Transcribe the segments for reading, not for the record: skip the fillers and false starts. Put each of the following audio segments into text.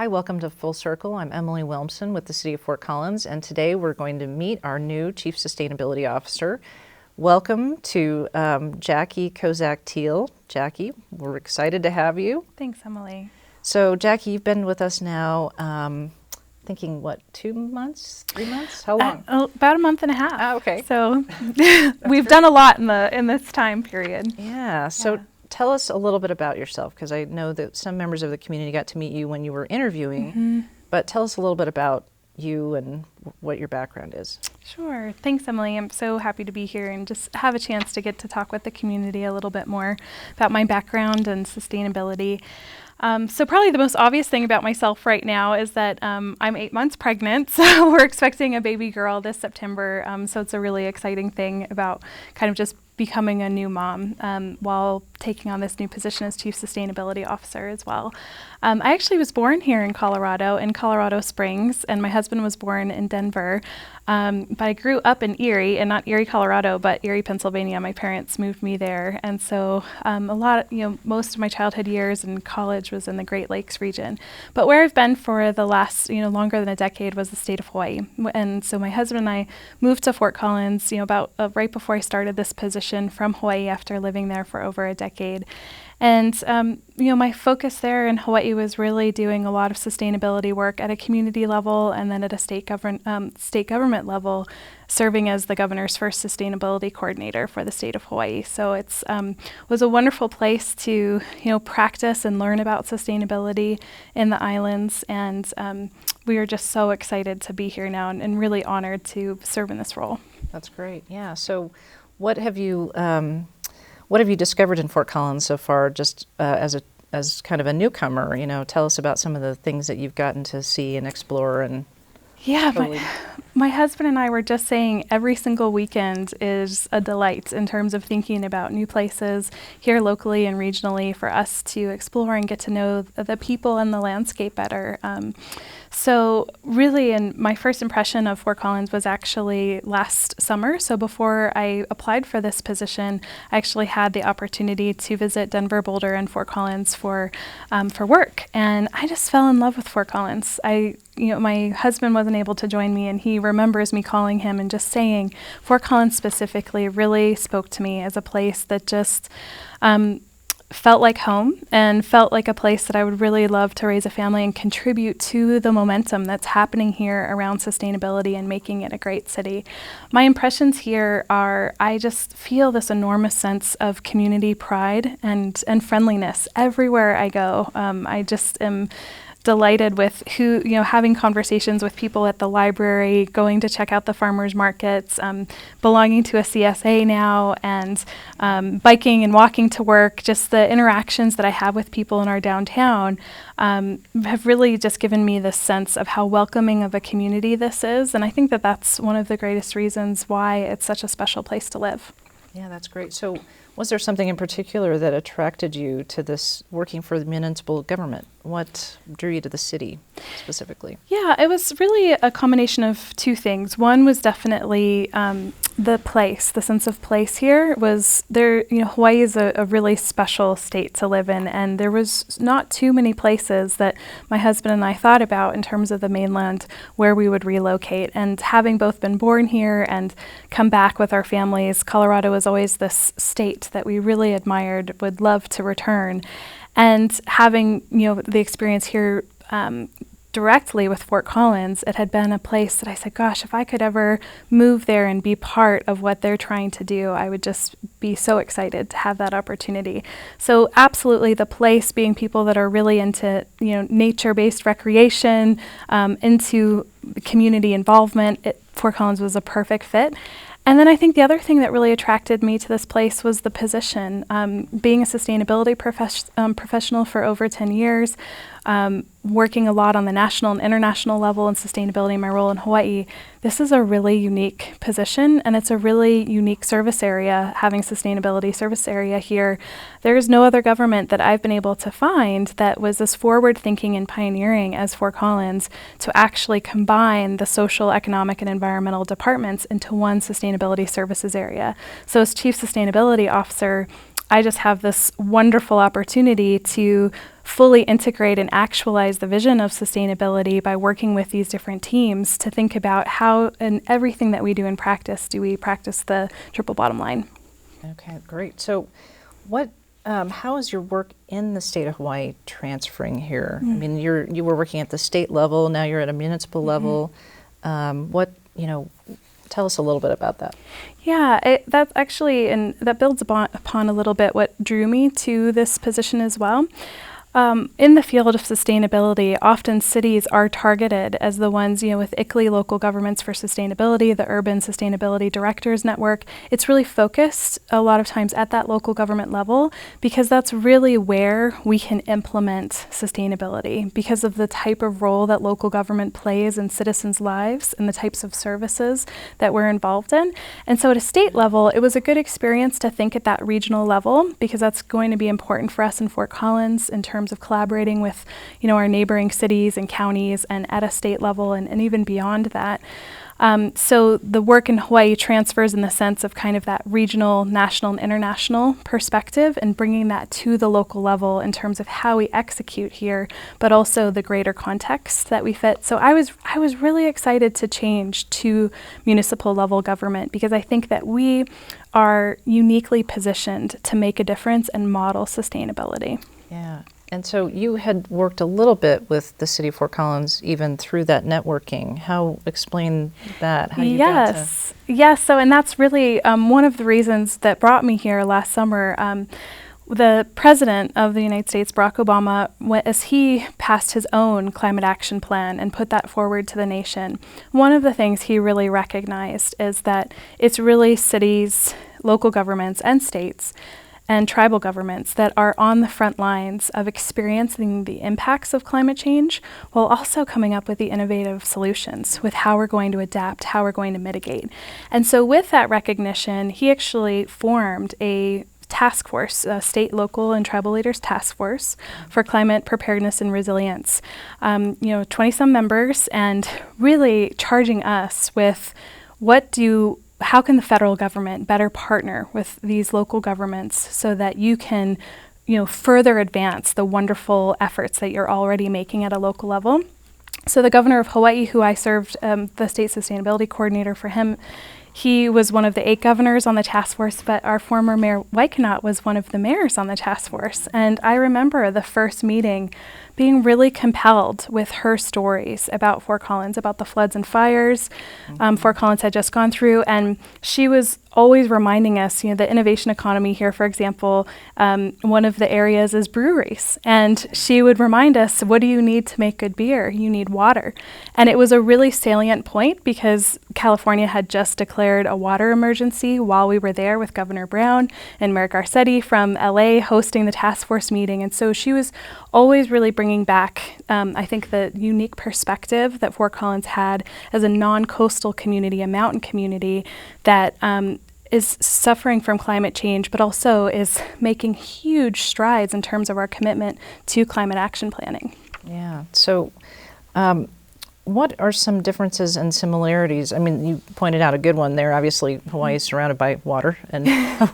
welcome to Full Circle. I'm Emily Wilmson with the City of Fort Collins, and today we're going to meet our new Chief Sustainability Officer. Welcome to Jackie Kozak-Teal. Jackie, we're excited to have you. Thanks, Emily. So Jackie, you've been with us now, thinking what, 2 months, 3 months? How long? About a month and a half. Ah, okay. So we've done a lot in this time period. Yeah, so tell us a little bit about yourself, because I know that some members of the community got to meet you when you were interviewing, but tell us a little bit about you and what your background is. Sure. Thanks, Emily. I'm so happy to be here and just have a chance to get to talk with the community a little bit more about my background and sustainability. So probably the most obvious thing about myself right now is that I'm 8 months pregnant, so we're expecting a baby girl this September. So it's a really exciting thing about kind of just becoming a new mom while taking on this new position as Chief Sustainability Officer as well. I actually was born here in Colorado Springs, and my husband was born in Denver. But I grew up in Erie, and not Erie, Colorado, but Erie, Pennsylvania. My parents moved me there, and so most of my childhood years and college was in the Great Lakes region. But where I've been for the last, longer than a decade was the state of Hawaii. And so my husband and I moved to Fort Collins, about right before I started this position from Hawaii after living there for over a decade. And, my focus there in Hawaii was really doing a lot of sustainability work at a community level and then at a state government level, serving as the governor's first sustainability coordinator for the state of Hawaii. So it's was a wonderful place to, practice and learn about sustainability in the islands. And we are just so excited to be here now and really honored to serve in this role. That's great. Yeah. So what have you discovered in Fort Collins so far, just as kind of a newcomer? Tell us about some of the things that you've gotten to see and explore. And my husband and I were just saying every single weekend is a delight in terms of thinking about new places here locally and regionally for us to explore and get to know the people and the landscape better. So really, my first impression of Fort Collins was actually last summer. So before I applied for this position, I actually had the opportunity to visit Denver, Boulder, and Fort Collins for work. And I just fell in love with Fort Collins. My husband wasn't able to join me, and he remembers me calling him and just saying Fort Collins specifically really spoke to me as a place that just felt like home and felt like a place that I would really love to raise a family and contribute to the momentum that's happening here around sustainability and making it a great city. My impressions here are I just feel this enormous sense of community pride and friendliness everywhere I go. I just am delighted with having conversations with people at the library, going to check out the farmers markets, belonging to a CSA now, and biking and walking to work. Just the interactions that I have with people in our downtown have really just given me this sense of how welcoming of a community this is. And I think that that's one of the greatest reasons why it's such a special place to live. Yeah, that's great. So was there something in particular that attracted you to this working for the municipal government? What drew you to the city specifically? Yeah, it was really a combination of two things. One was definitely the place, the sense of place here was there. Hawaii is a really special state to live in, and there was not too many places that my husband and I thought about in terms of the mainland where we would relocate. And having both been born here and come back with our families, Colorado was always this state that we really admired, would love to return. And having, the experience here directly with Fort Collins, it had been a place that I said, gosh, if I could ever move there and be part of what they're trying to do, I would just be so excited to have that opportunity. So absolutely the place, being people that are really into, nature-based recreation, into community involvement, Fort Collins was a perfect fit. And then I think the other thing that really attracted me to this place was the position. Being a sustainability professional for over 10 years, working a lot on the national and international level in sustainability in my role in Hawaii, this is a really unique position, and it's a really unique service area, having sustainability service area here. There is no other government that I've been able to find that was as forward-thinking and pioneering as Fort Collins to actually combine the social, economic, and environmental departments into one sustainability services area. So as Chief Sustainability Officer, I just have this wonderful opportunity to fully integrate and actualize the vision of sustainability by working with these different teams to think about how in everything that we do in practice, do we practice the triple bottom line. Okay, great. So how is your work in the state of Hawaii transferring here? I mean, you were working at the state level, now you're at a municipal level. Tell us a little bit about that. Yeah, that's actually, and that builds upon a little bit what drew me to this position as well. In the field of sustainability, often cities are targeted as the ones, with ICLEI, Local Governments for Sustainability, the Urban Sustainability Directors Network. It's really focused a lot of times at that local government level because that's really where we can implement sustainability because of the type of role that local government plays in citizens' lives and the types of services that we're involved in. And so at a state level, it was a good experience to think at that regional level because that's going to be important for us in Fort Collins in terms of collaborating with, our neighboring cities and counties and at a state level and even beyond that. So the work in Hawaii transfers in the sense of kind of that regional, national, and international perspective and bringing that to the local level in terms of how we execute here, but also the greater context that we fit. So I was really excited to change to municipal level government because I think that we are uniquely positioned to make a difference and model sustainability. Yeah. And so you had worked a little bit with the City of Fort Collins even through that networking. Explain that, how you got to... Yes, so and that's really one of the reasons that brought me here last summer. The President of the United States, Barack Obama, as he passed his own climate action plan and put that forward to the nation, one of the things he really recognized is that it's really cities, local governments, and states and tribal governments that are on the front lines of experiencing the impacts of climate change while also coming up with the innovative solutions with how we're going to adapt, how we're going to mitigate. And so with that recognition, he actually formed a task force, a state, local, and tribal leaders task force for climate preparedness and resilience. 20-some members and really charging us with how can the federal government better partner with these local governments so that you can, further advance the wonderful efforts that you're already making at a local level. So the governor of Hawaii, who I served the state sustainability coordinator for him, he was one of the 8 governors on the task force, but our former mayor, Waikanaat, was one of the mayors on the task force. And I remember the first meeting being really compelled with her stories about Fort Collins, about the floods and fires Fort Collins had just gone through. And she was always reminding us, the innovation economy here, for example, one of the areas is breweries. And she would remind us, what do you need to make good beer? You need water. And it was a really salient point because California had just declared a water emergency while we were there with Governor Brown and Mayor Garcetti from LA hosting the task force meeting. And so she was always really bringing back, I think, the unique perspective that Fort Collins had as a non-coastal community, a mountain community that is suffering from climate change, but also is making huge strides in terms of our commitment to climate action planning. Yeah. So what are some differences and similarities? I mean, you pointed out a good one there. Obviously, Hawaii is surrounded by water, and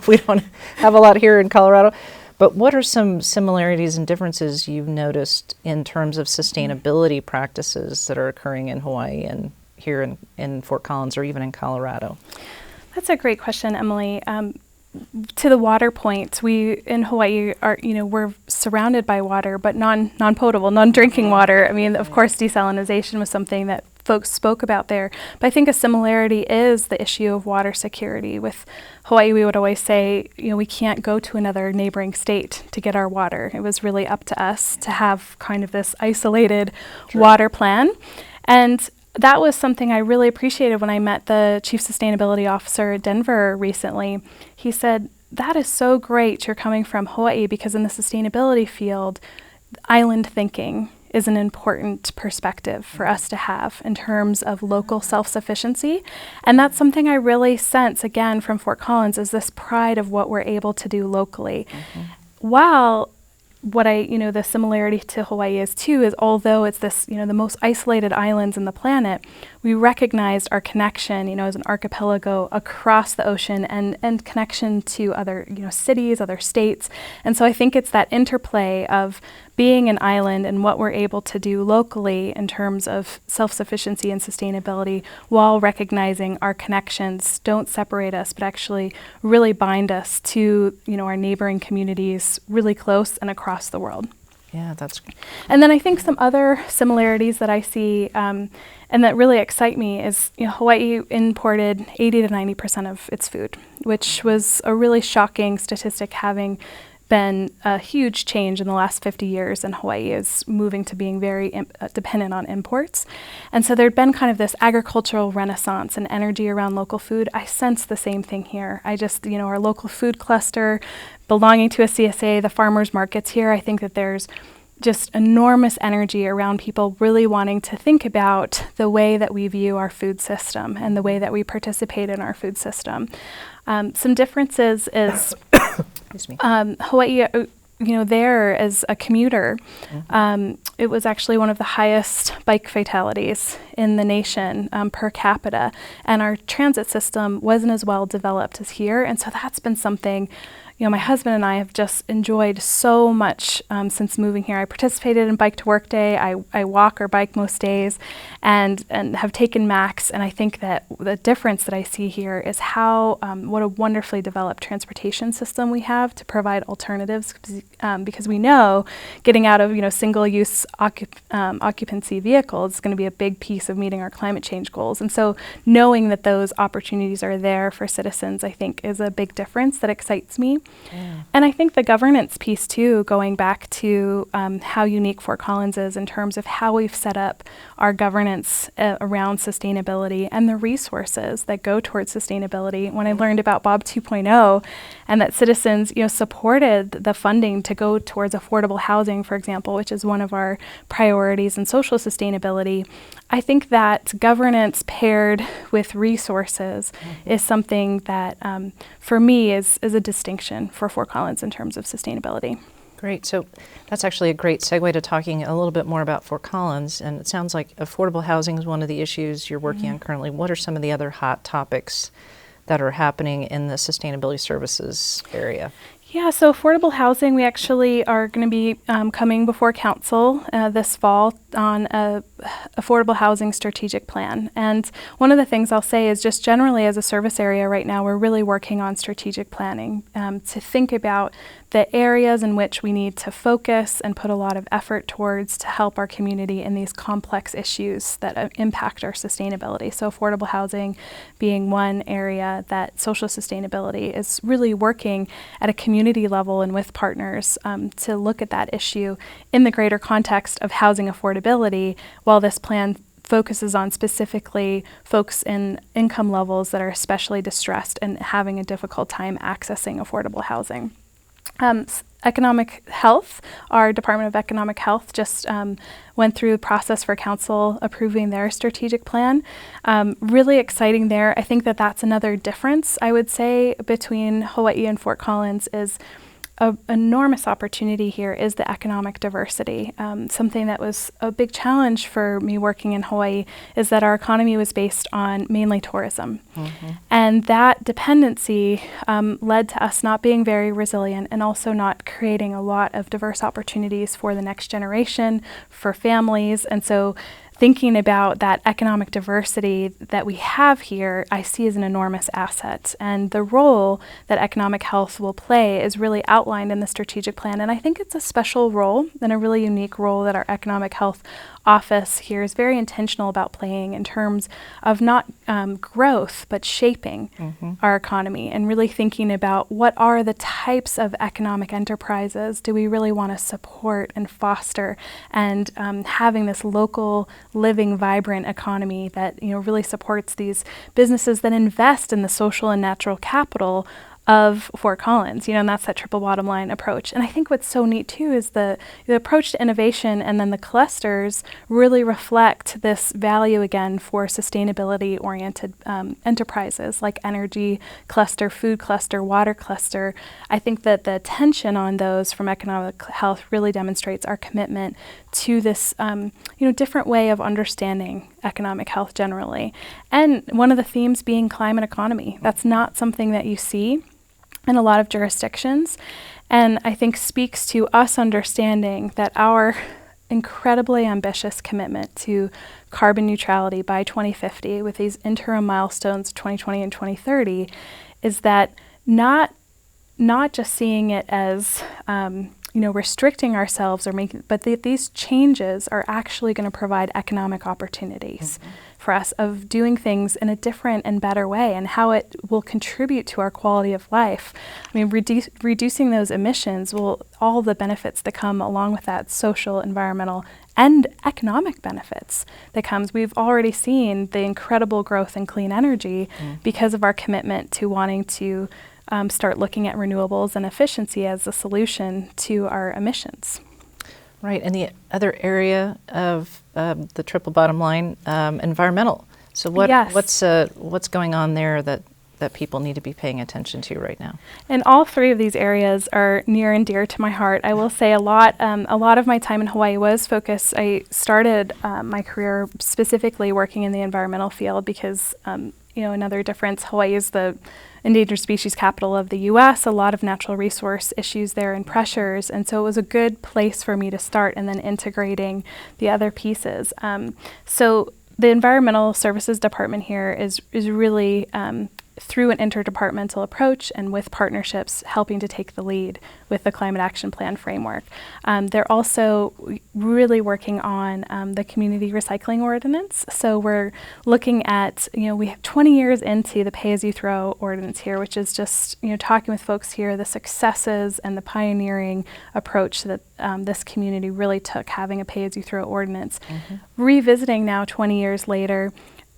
we don't have a lot here in Colorado. But what are some similarities and differences you've noticed in terms of sustainability practices that are occurring in Hawaii and here in Fort Collins or even in Colorado? That's a great question, Emily. To the water point, we in Hawaii are, we're surrounded by water, but non-potable, non-drinking water. I mean, of course, desalination was something that folks spoke about there. But I think a similarity is the issue of water security. With Hawaii, we would always say, we can't go to another neighboring state to get our water. It was really up to us to have kind of this isolated water plan. And that was something I really appreciated when I met the Chief Sustainability Officer at Denver recently. He said, that is so great you're coming from Hawaii because in the sustainability field, island thinking is an important perspective for us to have in terms of local self-sufficiency. And that's something I really sense, again, from Fort Collins is this pride of what we're able to do locally. While what the similarity to Hawaii is too, is although it's this, the most isolated islands in the planet, we recognized our connection, as an archipelago across the ocean and connection to other, cities, other states. And so I think it's that interplay of being an island and what we're able to do locally in terms of self-sufficiency and sustainability, while recognizing our connections don't separate us, but actually really bind us to, our neighboring communities really close and across the world. Yeah, that's. And then I think some other similarities that I see and that really excite me is, Hawaii imported 80 to 90% of its food, which was a really shocking statistic, having been a huge change in the last 50 years, and Hawaii is moving to being very dependent on imports. And so there'd been kind of this agricultural renaissance and energy around local food. I sense the same thing here. I just, our local food cluster belonging to a CSA, the farmers markets here, I think that there's just enormous energy around people really wanting to think about the way that we view our food system and the way that we participate in our food system. Some differences is Hawaii, there as a commuter, it was actually one of the highest bike fatalities in the nation per capita, and our transit system wasn't as well developed as here. And so that's been something my husband and I have just enjoyed so much since moving here. I participated in Bike to Work Day. I walk or bike most days and have taken Max. And I think that the difference that I see here is how, what a wonderfully developed transportation system we have to provide alternatives, because we know getting out of, single-use occupancy vehicles is going to be a big piece of meeting our climate change goals. And so knowing that those opportunities are there for citizens, I think, is a big difference that excites me. Yeah. And I think the governance piece too, going back to how unique Fort Collins is in terms of how we've set up our governance around sustainability and the resources that go towards sustainability. When I learned about Bob 2.0 and that citizens, supported the funding to go towards affordable housing, for example, which is one of our priorities in social sustainability, I think that governance paired with resources is something that, for me, is a distinction for Fort Collins in terms of sustainability. Great. So that's actually a great segue to talking a little bit more about Fort Collins. And it sounds like affordable housing is one of the issues you're working on currently. What are some of the other hot topics that are happening in the sustainability services area? Yeah, so affordable housing, we actually are going to be coming before council this fall on a affordable housing strategic plan. And one of the things I'll say is just generally as a service area right now, we're really working on strategic planning to think about the areas in which we need to focus and put a lot of effort towards to help our community in these complex issues that impact our sustainability. So affordable housing being one area that social sustainability is really working at a community level and with partners to look at that issue in the greater context of housing affordability, while this plan focuses on specifically folks in income levels that are especially distressed and having a difficult time accessing affordable housing. Economic health, our Department of Economic Health just went through the process for council approving their strategic plan. Really exciting there. I think that that's another difference, I would say, between Hawaii and Fort Collins is an enormous opportunity here is the economic diversity. Something that was a big challenge for me working in Hawaii is that our economy was based on mainly tourism. Mm-hmm. And that dependency led to us not being very resilient and also not creating a lot of diverse opportunities for the next generation, for families. And so thinking about that economic diversity that we have here, I see as an enormous asset. And the role that economic health will play is really outlined in the strategic plan. And I think it's a special role and a really unique role that our economic health office here is very intentional about playing in terms of not growth, but shaping our economy and really thinking about what are the types of economic enterprises do we really want to support and foster, and having this local, living, vibrant economy that really supports these businesses that invest in the social and natural capital of Fort Collins, and that's that triple bottom line approach. And I think what's so neat too is the approach to innovation, and then the clusters really reflect this value again for sustainability oriented enterprises like energy cluster, food cluster, water cluster. I think that the attention on those from economic health really demonstrates our commitment to this different way of understanding economic health generally. And one of the themes being climate economy. That's not something that you see in a lot of jurisdictions, and I think speaks to us understanding that our incredibly ambitious commitment to carbon neutrality by 2050 with these interim milestones 2020 and 2030 is that not just seeing it as restricting ourselves but these changes are actually going to provide economic opportunities for us of doing things in a different and better way, and how it will contribute to our quality of life. I mean, reducing those emissions all the benefits that come along with that, social, environmental, and economic benefits that comes. We've already seen the incredible growth in clean energy because of our commitment to wanting to start looking at renewables and efficiency as a solution to our emissions. Right, and the other area of the triple bottom line, environmental. So what's going on there that people need to be paying attention to right now? And all three of these areas are near and dear to my heart. I will say a lot of my time in Hawaii was focused. I started my career specifically working in the environmental field because, another difference, Hawaii is the endangered species capital of the U.S., a lot of natural resource issues there and pressures, and so it was a good place for me to start, and then integrating the other pieces. So the Environmental Services Department here is really through an interdepartmental approach and with partnerships helping to take the lead with the Climate Action Plan framework. They're also really working on the Community Recycling Ordinance. So we're looking at, we have 20 years into the pay-as-you-throw ordinance here, which is just, talking with folks here, the successes and the pioneering approach that this community really took, having a pay-as-you-throw ordinance. Revisiting now 20 years later,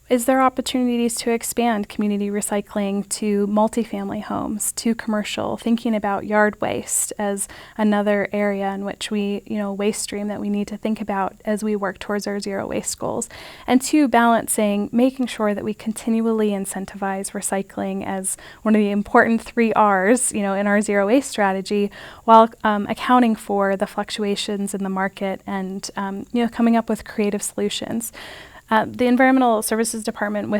is there opportunities to expand community recycling to multifamily homes, to commercial, thinking about yard waste as another area in which we, waste stream that we need to think about as we work towards our zero waste goals. And two, balancing, making sure that we continually incentivize recycling as one of the important 3 R's, in our zero waste strategy, while accounting for the fluctuations in the market and, coming up with creative solutions. The Environmental Services Department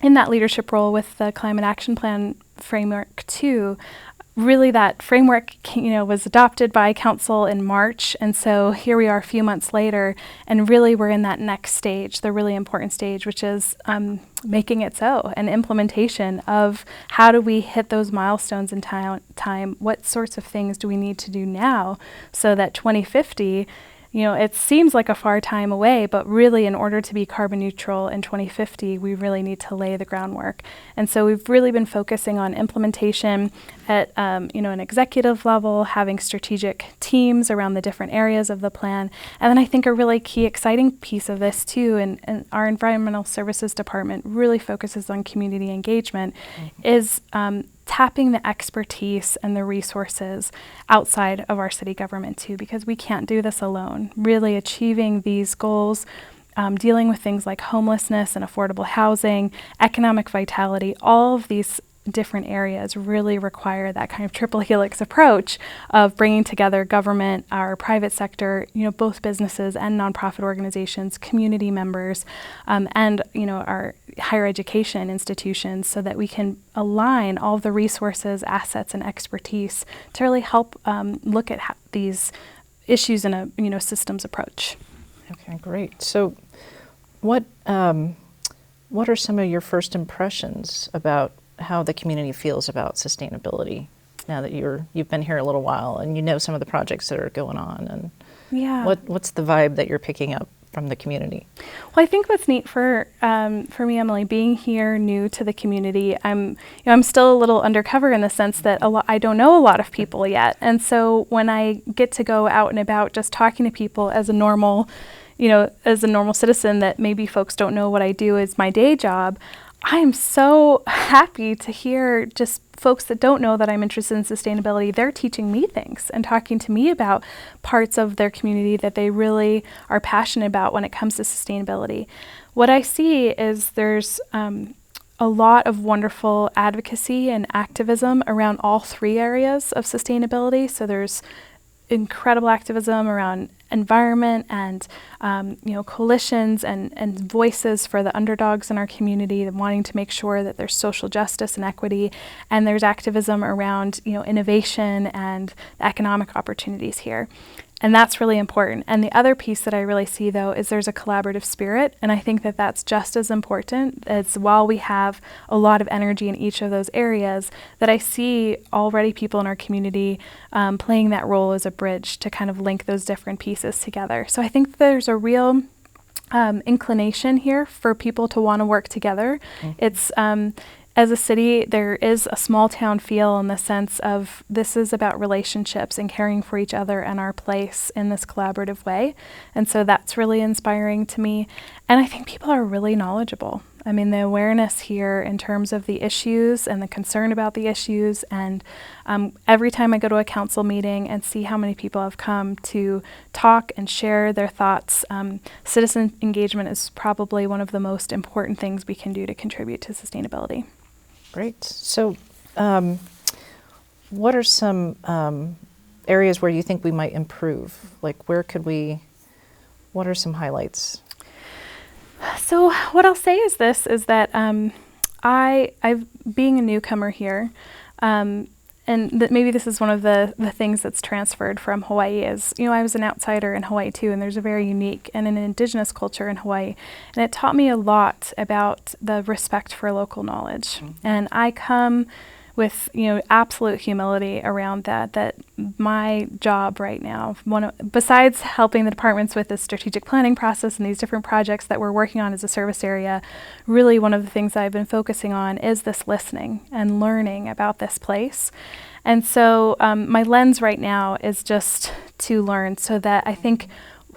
in that leadership role with the Climate Action Plan framework too, really that framework was adopted by Council in March, and so here we are a few months later, and really we're in that next stage, the really important stage, which is making it so, an implementation of how do we hit those milestones in time, what sorts of things do we need to do now so that 2050, it seems like a far time away, but really in order to be carbon neutral in 2050, we really need to lay the groundwork. And so we've really been focusing on implementation at, an executive level, having strategic teams around the different areas of the plan. And then I think a really key exciting piece of this too, and our Environmental Services Department really focuses on community engagement, is tapping the expertise and the resources outside of our city government too, because we can't do this alone. Really achieving these goals, dealing with things like homelessness and affordable housing, economic vitality, all of these different areas really require that kind of triple helix approach of bringing together government, our private sector, both businesses and nonprofit organizations, community members, and our higher education institutions, so that we can align all of the resources, assets, and expertise to really help look at these issues in a systems approach. Okay, great. So, what are some of your first impressions about how the community feels about sustainability now that you've been here a little while and some of the projects that are going on, and what's the vibe that you're picking up from the community? Well, I think what's neat for me, Emily, being here new to the community, I'm still a little undercover in the sense that I don't know a lot of people yet, and so when I get to go out and about, just talking to people as a normal citizen that maybe folks don't know what I do as my day job, I am so happy to hear just folks that don't know that I'm interested in sustainability. They're teaching me things and talking to me about parts of their community that they really are passionate about when it comes to sustainability. What I see is there's a lot of wonderful advocacy and activism around all three areas of sustainability. So there's incredible activism around environment and coalitions and voices for the underdogs in our community, and wanting to make sure that there's social justice and equity. And there's activism around innovation and economic opportunities here. And that's really important. And the other piece that I really see, though, is there's a collaborative spirit. And I think that that's just as important as, while we have a lot of energy in each of those areas, that I see already people in our community playing that role as a bridge to kind of link those different pieces together. So I think there's a real inclination here for people to want to work together. It's as a city, there is a small town feel in the sense of this is about relationships and caring for each other and our place in this collaborative way. And so that's really inspiring to me. And I think people are really knowledgeable. I mean, the awareness here in terms of the issues and the concern about the issues. And every time I go to a council meeting and see how many people have come to talk and share their thoughts, citizen engagement is probably one of the most important things we can do to contribute to sustainability. Great. So what are some areas where you think we might improve? Like, what are some highlights? So what I'll say is that I've being a newcomer here, and maybe this is one of the things that's transferred from Hawaii is, I was an outsider in Hawaii too, and there's a very unique and an indigenous culture in Hawaii. And it taught me a lot about the respect for local knowledge. And I come with, absolute humility around that my job right now, besides helping the departments with the strategic planning process and these different projects that we're working on as a service area, really one of the things I've been focusing on is this listening and learning about this place. And so my lens right now is just to learn, so that I think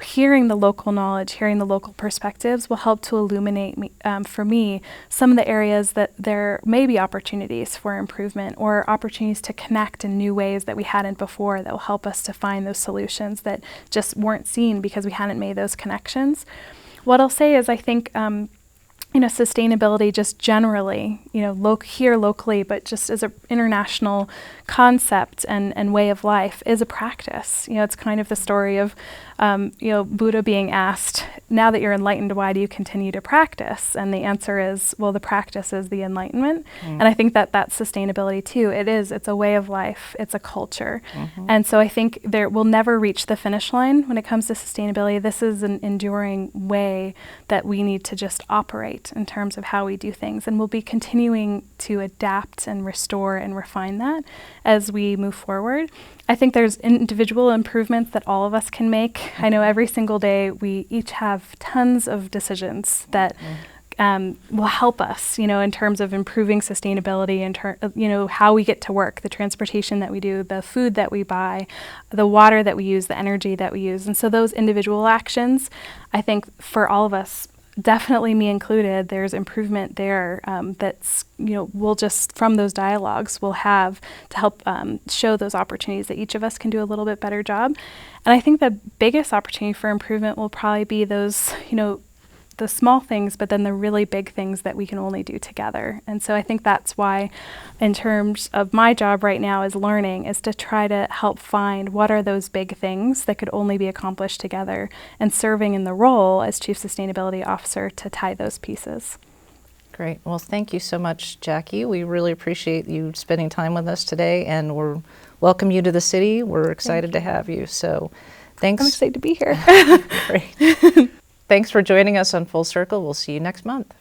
hearing the local knowledge, hearing the local perspectives will help to illuminate for me some of the areas that there may be opportunities for improvement, or opportunities to connect in new ways that we hadn't before, that will help us to find those solutions that just weren't seen because we hadn't made those connections. What I'll say is I think sustainability just generally, here locally, but just as an international concept and way of life, is a practice. It's kind of the story of, Buddha being asked, now that you're enlightened, why do you continue to practice? And the answer is, well, the practice is the enlightenment. And I think that that's sustainability too. It's a way of life. It's a culture. And so I think we'll never reach the finish line when it comes to sustainability. This is an enduring way that we need to just operate in terms of how we do things. And we'll be continuing to adapt and restore and refine that as we move forward. I think there's individual improvements that all of us can make. I know every single day we each have tons of decisions that will help us, in terms of improving sustainability, in how we get to work, the transportation that we do, the food that we buy, the water that we use, the energy that we use. And so those individual actions, I think for all of us, definitely me included, there's improvement there that's, we'll just, from those dialogues, we'll have to help show those opportunities that each of us can do a little bit better job. And I think the biggest opportunity for improvement will probably be those, the small things, but then the really big things that we can only do together. And so I think that's why, in terms of my job right now, is learning, is to try to help find what are those big things that could only be accomplished together, and serving in the role as Chief Sustainability Officer to tie those pieces. Great. Well, thank you so much, Jackie. We really appreciate you spending time with us today, and we're welcome you to the city. We're excited to have you. So thanks. I'm excited to be here. Great. Thanks for joining us on Full Circle. We'll see you next month.